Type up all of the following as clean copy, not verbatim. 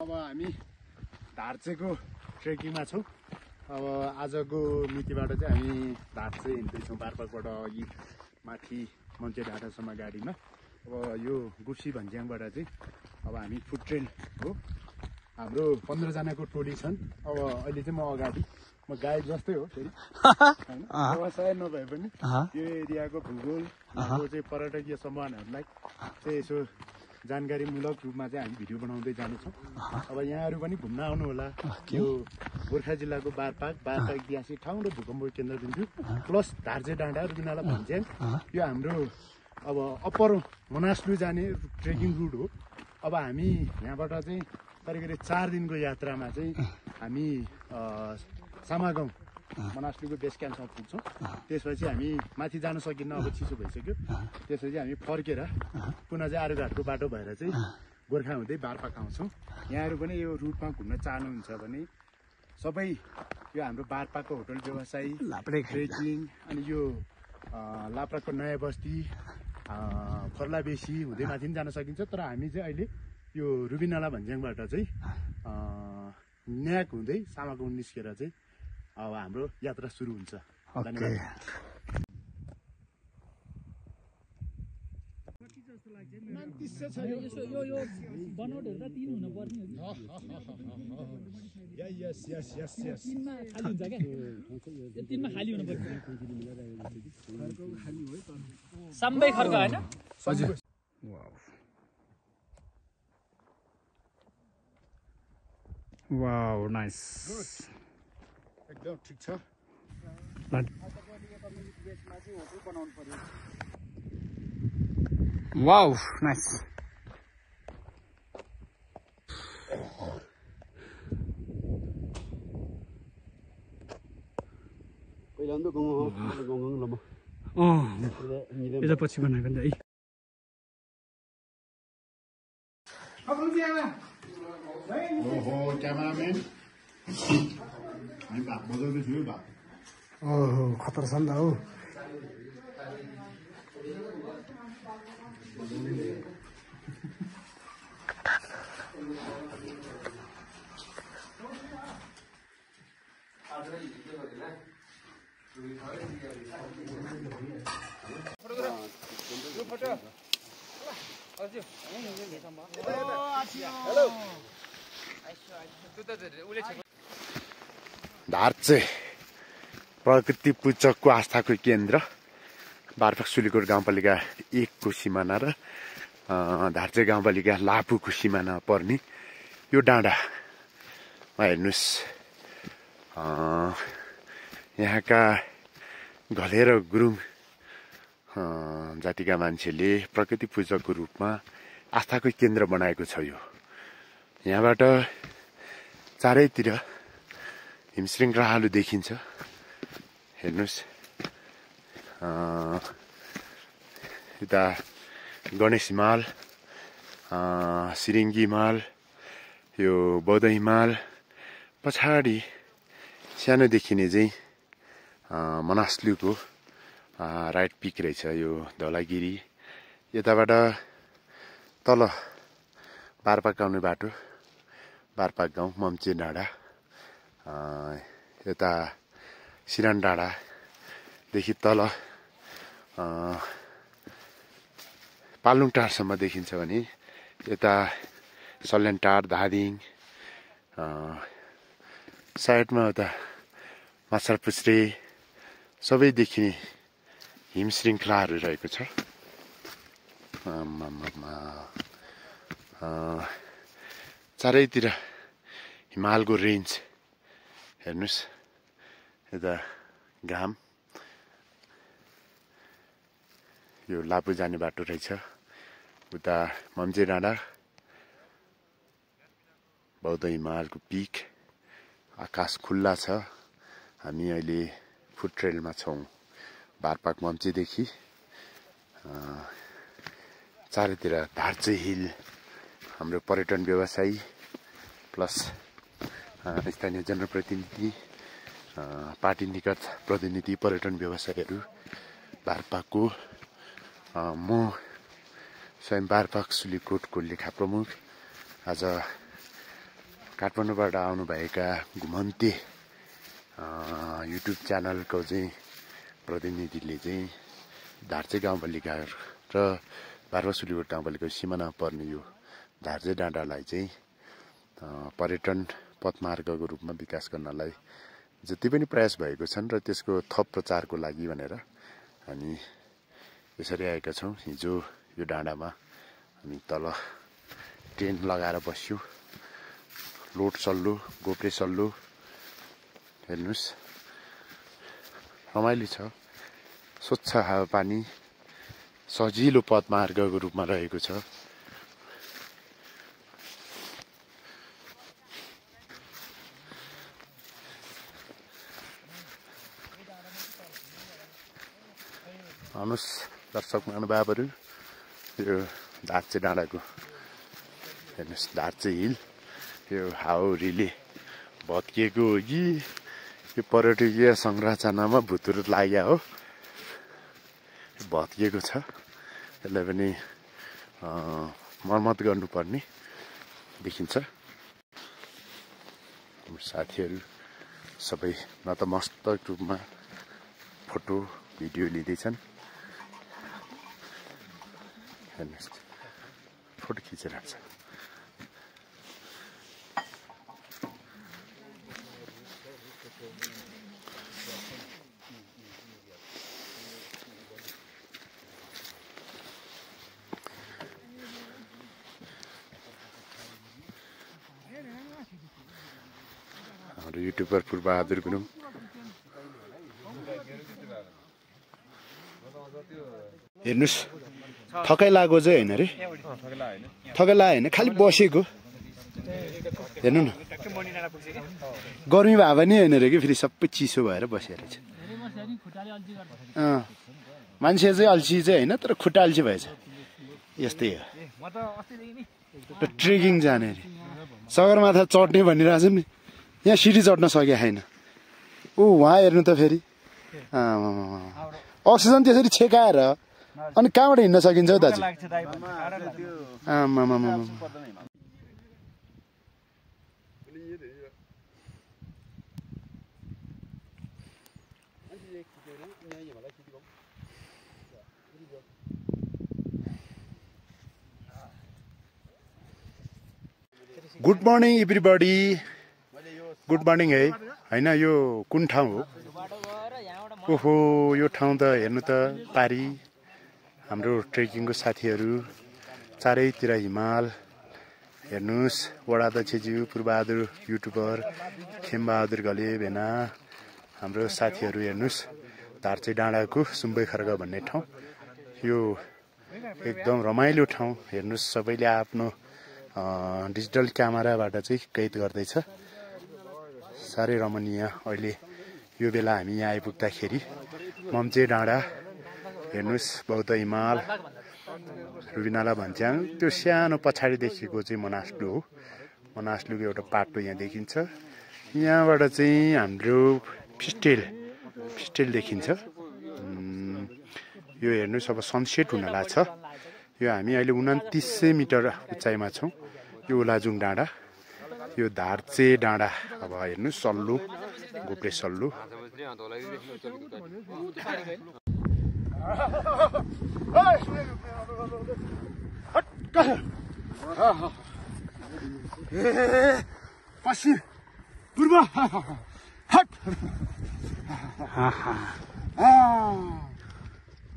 अब हामी धार्चेको ट्रेकिङमा छौँ। अब आजको मितिबाट चाहिँ हामी धार्चे हिँड्दैछौँ बारपाकबाट अघि माथि मञ्चे डाँडासम्म गाडीमा। अब यो गुर्सी भन्ज्याङबाट चाहिँ अब हामी फुड ट्रेल हो। हाम्रो 15 जनाको टोली छन्। अब अहिले चाहिँ म अगाडि, म गाइड जस्तै हो फेरि हैन, व्यवसाय नभए पनि यो एरियाको भूगोल यहाँको चाहिँ पर्यटकीय सम्भावनाहरूलाई चाहिँ यसो जानकारीमूलक रूपमा चाहिँ हामी भिडियो बनाउँदै जानेछौँ। अब यहाँहरू पनि घुम्न आउनु होला। यो गोर्खा जिल्लाको बारपाक ऐतिहासिक ठाउँ र भूकम्प केन्द्रबिन्दु प्लस धार्चे डाँडा रुबिनाला भन्ज्याङ यो हाम्रो अब अप्पर मनासलु जाने ट्रेकिङ रुट हो। अब हामी यहाँबाट चाहिँ करिब 4 दिनको यात्रामा चाहिँ हामी सामागाउँ मनासलुको बेस क्याम्पसम्म पुग्छौँ। त्यसपछि हामी माथि जान सकिन्न, अब चिसो भइसक्यो। त्यसपछि हामी फर्केर पुनः चाहिँ आरुघाटको बाटो भएर चाहिँ गोर्खा हुँदै बारपाक आउँछौँ। यहाँहरू पनि यो रुटमा घुम्न चाहनुहुन्छ भने सबै यो हाम्रो बारपाकको होटल व्यवसायी ट्रेकिङ अनि यो लाप्राको नयाँ बस्ती खर्लाबेसी हुँदै माथि पनि जान सकिन्छ। तर हामी चाहिँ अहिले यो रुबिनाला भन्ज्याङबाट चाहिँ न्याक हुँदै सामागाउँ निस्केर चाहिँ अब हाम्रो यात्रा सुरु हुन्छ। धन्यवाद। सबै खर्क हैन? वाउ नाइस, एकदम ठिक छ। Wow nice. यता पछि बनाएको नि त है। ओहो क्यामेराम्यान, हामी भात बजाउँदैछु यो भात। ओहो खतरा छ नि त हौ। धार्चे प्रकृति पूजकको आस्थाको केन्द्र बारपाक सुलीकोट गाउँपालिका 1 को सिमाना र धार्चे गाउँपालिका लापुको सिमाना पर्ने यो डाँडामा हेर्नुहोस्, यहाँका घले र गुरुङ जातिका मान्छेले प्रकृति पूजकको रूपमा आस्थाको केन्द्र बनाएको छ। यो यहाँबाट चारैतिर हिमश्रृङ्खलाहरू देखिन्छ। हेर्नुहोस्, यता गणेश हिमाल, सिरिङ्गी हिमाल, यो बौद्ध हिमाल, पछाडि सानो देखिने चाहिँ मनासलुको राइट पिक रहेछ यो धौलागिरी। यताबाट तल बारपाक आउने बाटो, बारपाक गाउँ मम्चे डाँडा, यता सिरान डाँडादेखि तल पालुङ टारसम्म देखिन्छ भने यता सल्यान टार, धादिङ, साइडमा उता माछापुच्छ्रे सबै देखिने हिमश्रृङ्खलाहरू रहेको छ। चारैतिर हिमालको रेन्ज हेर्नुहोस्। यता घाम, यो लापु जाने बाटो रहेछ। उता मम्चे डाँडा, बौद्ध हिमालको पिक, आकाश खुल्ला छ। हामी अहिले फुड ट्रेलमा छौँ बारपाक मम्चेदेखि। चारैतिर धार्चे हिल, हाम्रो पर्यटन व्यवसायी प्लस स्थानीय जनप्रतिनिधि, पार्टी निकट प्रतिनिधि, पर्यटन व्यवसायीहरू बारपाकको। म स्वयं बारपाक सुलीकोटको लेखा प्रमुख आज काठमाडौँबाट आउनुभएका घुमन्ते युट्युब च्यानलको चाहिँ प्रतिनिधिले चाहिँ धार्चे गाउँपालिका र बारवासुलीकोट गाउँपालिकाको सिमाना पर्ने यो धार्चे डाँडालाई चाहिँ पर्यटन पथमार्गको रूपमा विकास गर्नलाई जति पनि प्रयास भएको छन् र त्यसको थप प्रचारको लागि भनेर हामी यसरी आएका छौँ। हिजो यो डाँडामा हामी तल टेन्ट लगाएर बस्यौँ। लोड सल्लो गोप्रे सल्लो हेर्नुहोस् रमाइलो छ। स्वच्छ हावापानी सजिलो पथमार्गको रूपमा रहेको छ। आउनुहोस् दर्शक महानुभावहरू, यो धार्चे डाँडाको हेर्नुहोस् धार्चे हिल यो हाउरीले भत्किएको हो कि यो पर्यटकीय संरचनामा भुतुर लाग्या हो, भत्किएको छ। यसलाई पनि मर्मत गर्नुपर्ने देखिन्छ। साथीहरू सबै नतमस्तक रूपमा फोटो भिडियो लिँदैछन्। हेर्नुहोस् फोटो खिचिरहेको छ। हाम्रो युट्युबर पूर्वबहादुर गुरुङ हेर्नुहोस् थकाइ लागेको चाहिँ होइन रे, थकाइ लाग्यो होइन, खालि बसेको हेर्नु न। गर्मी भए पनि होइन रे कि फेरि सबै चिसो भएर बसेर छ। मान्छे चाहिँ अल्छी चाहिँ होइन, तर खुट्टा अल्छी भएछ। यस्तै हो। ट्रेकिङ जाने अरे सगरमाथा चढ्ने भनिरहेको नि, यहाँ सिडी चढ्न सके छैन। वहाँ हेर्नु त फेरि अक्सिजन त्यसरी छेकाएर अनि कहाँबाट हिँड्न सकिन्छ हौ दाजु? Good morning everybody, good morning है होइन। यो कुन ठाउँ हो? ओहो यो ठाउँ त हेर्नु त पारी हाम्रो ट्रेकिङको साथीहरू, चारैतिर हिमाल। हेर्नुहोस् वडाध्यक्षज्यू पूर्वबहादुर युट्युबर खेमबहादुर घले भेना हाम्रो साथीहरू। हेर्नुहोस् धार्चे डाँडाको सुम्बै खर्ग भन्ने ठाउँ, यो एकदम रमाइलो ठाउँ। हेर्नुहोस् सबैले आफ्नो डिजिटल क्यामेराबाट चाहिँ कैद गर्दैछ। साह्रै रमणीय। अहिले यो बेला हामी यहाँ आइपुग्दाखेरि मम्चे डाँडा हेर्नुहोस्, बौद्ध हिमाल, रुबिनाला भन्च्याङ, त्यो सानो पछाडि देखेको चाहिँ मनास्लु हो। मनास्लुको एउटा पाटो यहाँ देखिन्छ। यहाँबाट चाहिँ हाम्रो फिस्टेल देखिन्छ। यो हेर्नुहोस् अब सनसेट हुन लाग्छ। यो हामी अहिले 2900 मिटर उचाइमा छौँ। यो ओलाजुङ डाँडा, यो धार्चे डाँडा। अब हेर्नुहोस् सल्लु गोप्रे सल्लु। पश्चिम पूर्व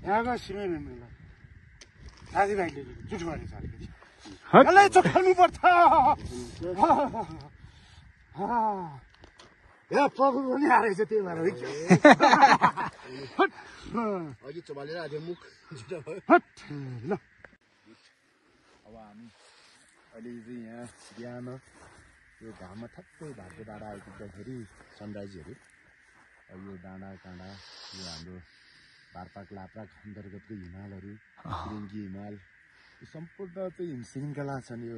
यहाँको सिमेन्ट साथीभाइले जुट गरेको छ। यसलाई चखाउनु पर्छ। यहाँ प्रभु पनि हारेको छ, त्यही भएर अघि चबालेर आज मुख ल। अब हामी अहिले चाहिँ यहाँ बिहान यो घाममा ठ्याक्कै धार्चे डाँडा आइपुग्दाखेरि सनराइजहरू, यो डाँडा काँडा, यो हाम्रो पारपाक लाप्राक अन्तर्गतको हिमालहरू, रिङ्गी हिमाल, यो सम्पूर्ण चाहिँ हिम श्रृङ्खला छन्। यो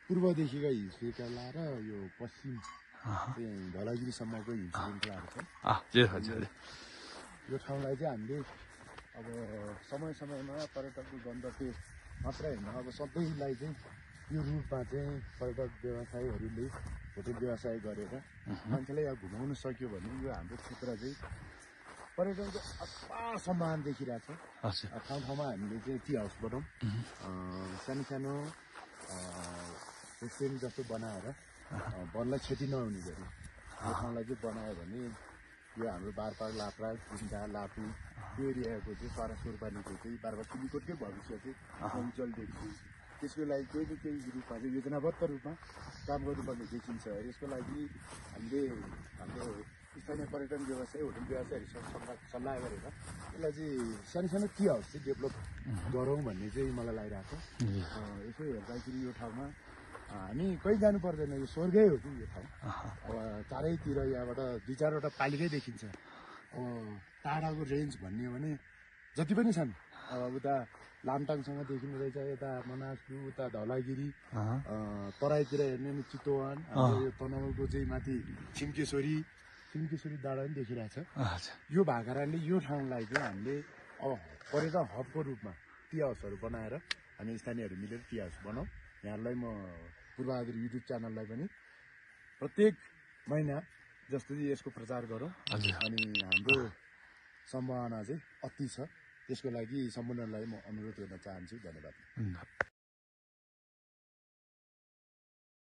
पूर्वदेखिको हिम श्रृङ्खला र यो पश्चिम चाहिँ धौलागिरीसम्मको हिम श्रृङ्खलाहरू छन्। यो ठाउँलाई चाहिँ हामीले अब समय समयमा पर्यटकको गन्तव्य मात्रै होइन, अब सधैँलाई चाहिँ यो रुटमा चाहिँ पर्यटक व्यवसायीहरूले होटल व्यवसाय गरेर मान्छेलाई यहाँ घुमाउन सक्यो भने यो हाम्रो क्षेत्र चाहिँ पर्यटनको अपार सम्भावना देखिरहेको छ। ठाउँ ठाउँमा हामीले चाहिँ टी हाउस बनाऊँ, सानो सानो रेस्टुरेन्ट जस्तो बनाएर वनलाई क्षति नहुने गरी यो ठाउँलाई चाहिँ बनायो भने यो हाम्रो बारपार लाप्रा गुम्जा लापु यो एरियाको चाहिँ सरासुरबानीको चाहिँ बारपार सिलीकोटकै भविष्य चाहिँ उज्जवल देख्छु। त्यसको लागि केही न केही रूपमा चाहिँ योजनाबद्ध रूपमा काम गर्नुपर्ने देखिन्छ। यसको लागि हामीले हाम्रो स्थानीय पर्यटन व्यवसाय होटल व्यवसायहरूसँग सल्लाह गरेर यसलाई चाहिँ सानो सानो टी हाउस चाहिँ डेभलप गरौँ भन्ने चाहिँ मलाई लागिरहेको छ। यसो हेर्दाखेरि यो ठाउँमा हामी कहीँ जानु पर्दैन, यो स्वर्गै हो कि यो ठाउँ। अब चारैतिर यहाँबाट 2-4वटा पालिकै देखिन्छ। अब टाढाको रेन्ज भन्ने हो भने जति पनि छन्, अब उता लामटाङसँग देखिने रहेछ, यता मनासलु, उता धौलागिरी, तराईतिर हेर्ने भने चितवन, यो तनहुको चाहिँ माथि छिम्केश्वरी डाँडा पनि देखिरहेछ। यो भएको कारणले यो ठाउँलाई चाहिँ हामीले अब पर्यटन हबको रूपमा टी हाउसहरू बनाएर हामी स्थानीयहरू मिलेर टी हाउस बनाऊँ। यहाँलाई म पूर्वाधार युट्युब च्यानललाई पनि प्रत्येक महिना जस्तो चाहिँ यसको प्रचार गरौँ। अनि हाम्रो सम्भावना चाहिँ अति छ। त्यसको लागि सम्पूर्णलाई म अनुरोध गर्न चाहन्छु। धन्यवाद।